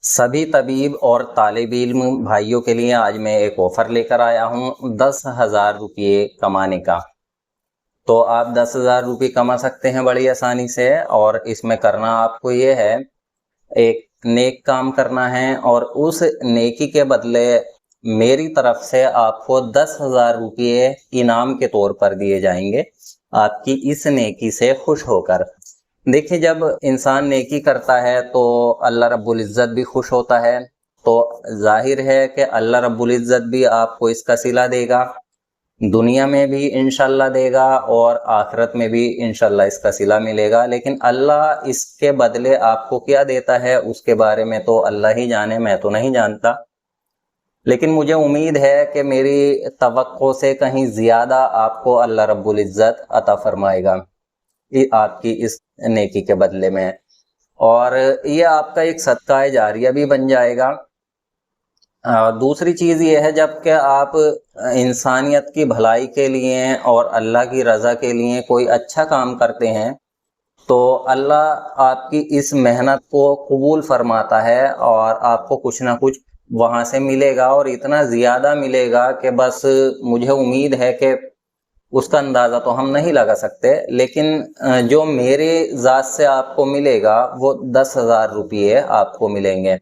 सभी तबीब और तालिब इल्म भाइयों के लिए आज मैं एक ऑफ़र लेकर आया हूँ 10,000 रुपये कमाने का। तो आप 10,000 रुपये कमा सकते हैं बड़ी आसानी से। और इसमें करना आपको ये है, एक नेक काम करना है और उस नेकी के बदले मेरी तरफ से आपको 10,000 रुपये इनाम के तौर पर दिए जाएंगे, आपकी इस नेकी से खुश होकर। देखिए, जब इंसान नेकी करता है तो अल्लाह रब्बुल इज़्ज़त भी खुश होता है, तो जाहिर है कि अल्लाह रब्बुल इज़्ज़त भी आपको इसका सिला देगा, दुनिया में भी इंशाल्लाह देगा और आखिरत में भी इंशाल्लाह इसका सिला मिलेगा। लेकिन अल्लाह इसके बदले आपको क्या देता है उसके बारे में तो अल्लाह ही जाने, मैं तो नहीं जानता। लेकिन मुझे उम्मीद है कि मेरी तवक्को से कहीं ज़्यादा आपको अल्लाह रब्बुल इज़्ज़त अता फरमाएगा आपकी इस नेकी के बदले में, और ये आपका एक सदका जारिया भी बन जाएगा। दूसरी चीज़ ये है, जबकि आप इंसानियत की भलाई के लिए और अल्लाह की रज़ा के लिए कोई अच्छा काम करते हैं तो अल्लाह आपकी इस मेहनत को कबूल फरमाता है और आपको कुछ ना कुछ वहाँ से मिलेगा, और इतना ज़्यादा मिलेगा कि बस मुझे उम्मीद है कि उसका अंदाज़ा तो हम नहीं लगा सकते। लेकिन जो मेरे ज़ात से आपको मिलेगा वो 10,000 रुपये आपको मिलेंगे।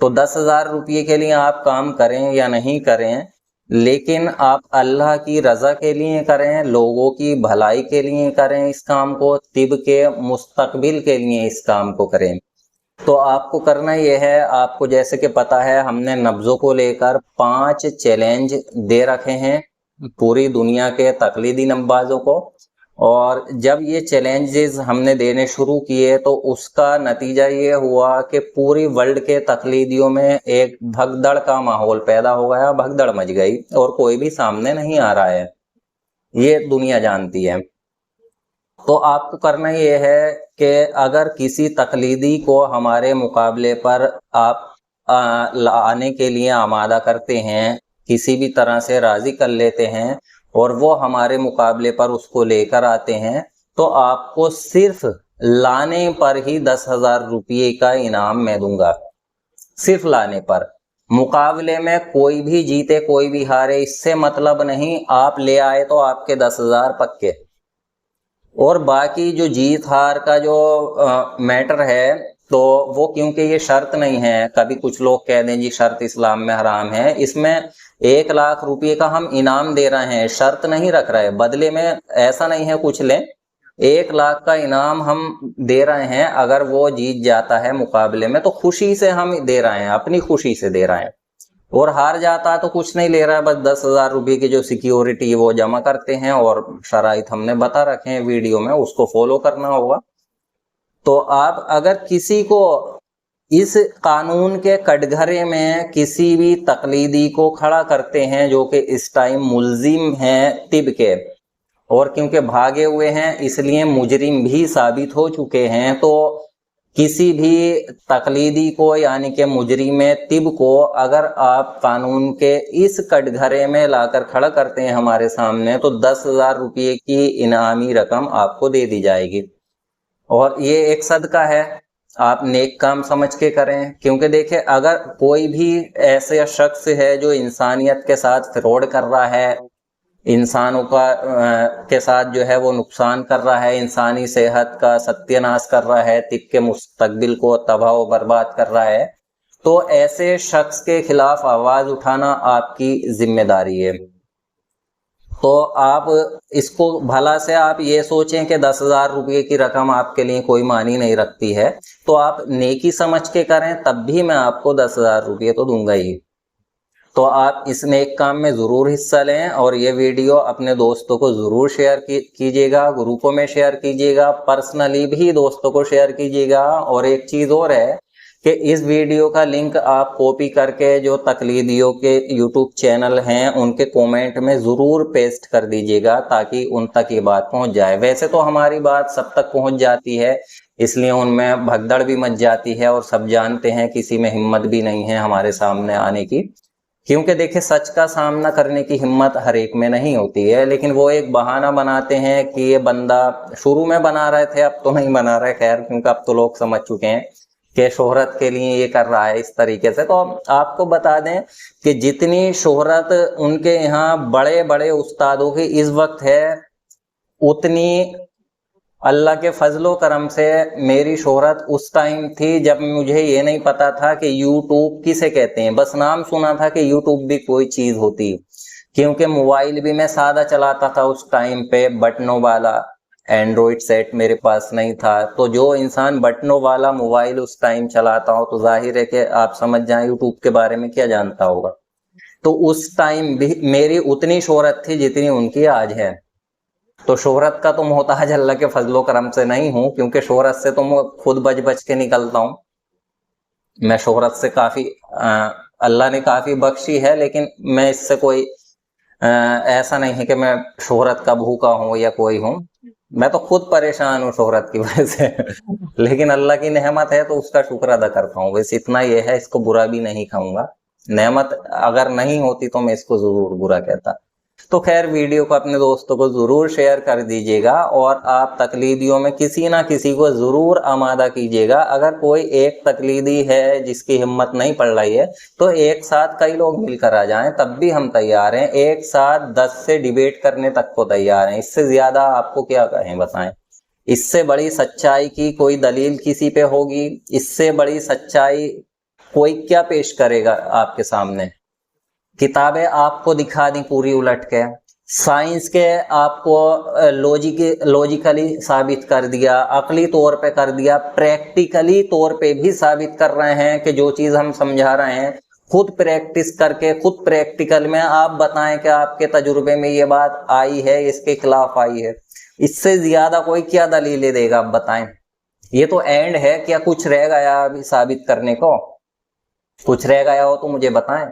तो 10,000 रुपये के लिए आप काम करें या नहीं करें, लेकिन आप अल्लाह की रज़ा के लिए करें, लोगों की भलाई के लिए करें इस काम को, तिब के मुस्तकबिल के लिए इस काम को करें। तो आपको करना यह है, आपको जैसे कि पता है हमने नब्ज़ों को लेकर 5 चैलेंज दे रखे हैं पूरी दुनिया के तकलीदी नब्बाज़ों को, और जब ये चैलेंजेस हमने देने शुरू किए तो उसका नतीजा ये हुआ कि पूरी वर्ल्ड के तकलीदियों में एक भगदड़ का माहौल पैदा हो गया, भगदड़ मच गई और कोई भी सामने नहीं आ रहा है, ये दुनिया जानती है। तो आपको करना ये है कि अगर किसी तकलीदी को हमारे मुकाबले पर आप लाने के लिए आमादा करते हैं, किसी भी तरह से राज़ी कर लेते हैं और वो हमारे मुकाबले पर उसको लेकर आते हैं, तो आपको सिर्फ लाने पर ही 10,000 रुपये का इनाम मैं दूंगा, सिर्फ लाने पर। मुकाबले में कोई भी जीते कोई भी हारे इससे मतलब नहीं, आप ले आए तो आपके 10,000 पक्के। और बाकी जो जीत हार का जो मैटर है तो वो क्योंकि ये शर्त नहीं है, कभी कुछ लोग कह दें जी शर्त इस्लाम में हराम है, इसमें 1 लाख रुपये का हम इनाम दे रहे हैं, शर्त नहीं रख रहे, बदले में ऐसा नहीं है कुछ लें, 1 लाख का इनाम हम दे रहे हैं। अगर वो जीत जाता है मुकाबले में तो खुशी से हम दे रहे हैं, अपनी खुशी से दे रहे हैं, और हार जाता है तो कुछ नहीं ले रहा है, बस 10,000 रुपये की जो सिक्योरिटी वो जमा करते हैं, और शराइत हमने बता रखे हैं वीडियो में, उसको फॉलो करना होगा। तो आप अगर किसी को इस कानून के कटघरे में किसी भी तकलीदी को खड़ा करते हैं जो कि इस टाइम मुल्जिम हैं तिब के, और क्योंकि भागे हुए हैं इसलिए मुजरिम भी साबित हो चुके हैं, तो किसी भी तकलीदी को यानी कि मुजरिम तिब को अगर आप कानून के इस कटघरे में लाकर खड़ा करते हैं हमारे सामने, तो 10,000 रुपये की इनामी रकम आपको दे दी जाएगी। और ये एक सदका है, आप नेक काम समझ के करें, क्योंकि देखिए अगर कोई भी ऐसे शख्स है जो इंसानियत के साथ फ्रॉड कर रहा है, इंसानों का के साथ जो है वो नुकसान कर रहा है, इंसानी सेहत का सत्यानाश कर रहा है, तिब के मुस्तकबिल को तबाह व बर्बाद कर रहा है, तो ऐसे शख्स के खिलाफ आवाज़ उठाना आपकी जिम्मेदारी है। तो आप इसको भला से आप ये सोचें कि 10,000 रुपये की रकम आपके लिए कोई मानी नहीं रखती है, तो आप नेकी समझ के करें, तब भी मैं आपको 10,000 रुपये तो दूंगा ही। तो आप इस नेक काम में ज़रूर हिस्सा लें, और ये वीडियो अपने दोस्तों को ज़रूर शेयर कीजिएगा, ग्रुपों में शेयर कीजिएगा, पर्सनली भी दोस्तों को शेयर कीजिएगा। और एक चीज़ और है कि इस वीडियो का लिंक आप कॉपी करके जो तकलीदियों के यूट्यूब चैनल हैं उनके कमेंट में ज़रूर पेस्ट कर दीजिएगा, ताकि उन तक ये बात पहुंच जाए। वैसे तो हमारी बात सब तक पहुंच जाती है, इसलिए उनमें भगदड़ भी मच जाती है, और सब जानते हैं किसी में हिम्मत भी नहीं है हमारे सामने आने की, क्योंकि देखिए सच का सामना करने की हिम्मत हर एक में नहीं होती है। लेकिन वो एक बहाना बनाते हैं कि ये बंदा, शुरू में बना रहे थे अब तो नहीं बना रहे, खैर, क्योंकि अब तो लोग समझ चुके हैं کہ شہرت کے لیے یہ کر رہا ہے اس طریقے سے۔ تو آپ کو بتا دیں کہ جتنی شہرت ان کے یہاں بڑے بڑے استادوں کی اس وقت ہے، اتنی اللہ کے فضل و کرم سے میری شہرت اس ٹائم تھی جب مجھے یہ نہیں پتا تھا کہ یوٹیوب کسے کہتے ہیں۔ بس نام سنا تھا کہ یوٹیوب بھی کوئی چیز ہوتی، کیونکہ موبائل بھی میں سادہ چلاتا تھا اس ٹائم پہ، بٹنوں والا، اینڈرائڈ سیٹ میرے پاس نہیں تھا۔ تو جو انسان بٹنوں والا موبائل اس ٹائم چلاتا ہو تو ظاہر ہے کہ آپ سمجھ جائیں یوٹیوب کے بارے میں کیا جانتا ہوگا۔ تو اس ٹائم بھی میری اتنی شہرت تھی جتنی ان کی آج ہے۔ تو شہرت کا تو محتاج اللہ کے فضل و کرم سے نہیں ہوں، کیونکہ شہرت سے تو میں خود بچ بچ کے نکلتا ہوں۔ میں شہرت سے کافی اللہ نے کافی بخشی ہے، لیکن میں اس سے کوئی ایسا نہیں ہے کہ میں شہرت کا بھوکا ہوں یا کوئی ہوں۔ میں تو خود پریشان ہوں شہرت کی وجہ سے، لیکن اللہ کی نعمت ہے تو اس کا شکر ادا کرتا ہوں۔ بس اتنا یہ ہے، اس کو برا بھی نہیں کہوں گا۔ نعمت اگر نہیں ہوتی تو میں اس کو ضرور برا کہتا۔ تو خیر، ویڈیو کو اپنے دوستوں کو ضرور شیئر کر دیجیے گا، اور آپ تقلیدیوں میں کسی نہ کسی کو ضرور آمادہ کیجیے گا۔ اگر کوئی ایک تقلیدی ہے جس کی ہمت نہیں پڑ رہی ہے تو ایک ساتھ کئی لوگ مل کر آ جائیں، تب بھی ہم تیار ہیں۔ ایک ساتھ 10 سے ڈیبیٹ کرنے تک کو تیار ہیں۔ اس سے زیادہ آپ کو کیا کہیں بتائیں؟ اس سے بڑی سچائی کی کوئی دلیل کسی پہ ہوگی؟ اس سے بڑی سچائی کوئی کیا پیش کرے گا آپ کے سامنے؟ کتابیں آپ کو دکھا دی پوری الٹ کے، سائنس کے آپ کو لوجیکلی ثابت کر دیا، عقلی طور پہ کر دیا، پریکٹیکلی طور پہ بھی ثابت کر رہے ہیں کہ جو چیز ہم سمجھا رہے ہیں خود پریکٹس کر کے، خود پریکٹیکل میں آپ بتائیں کہ آپ کے تجربے میں یہ بات آئی ہے، اس کے خلاف آئی ہے۔ اس سے زیادہ کوئی کیا دلیلیں دے گا؟ آپ بتائیں۔ یہ تو اینڈ ہے، کیا کچھ رہ گیا ابھی ثابت کرنے کو؟ کچھ رہ گیا ہو تو مجھے بتائیں۔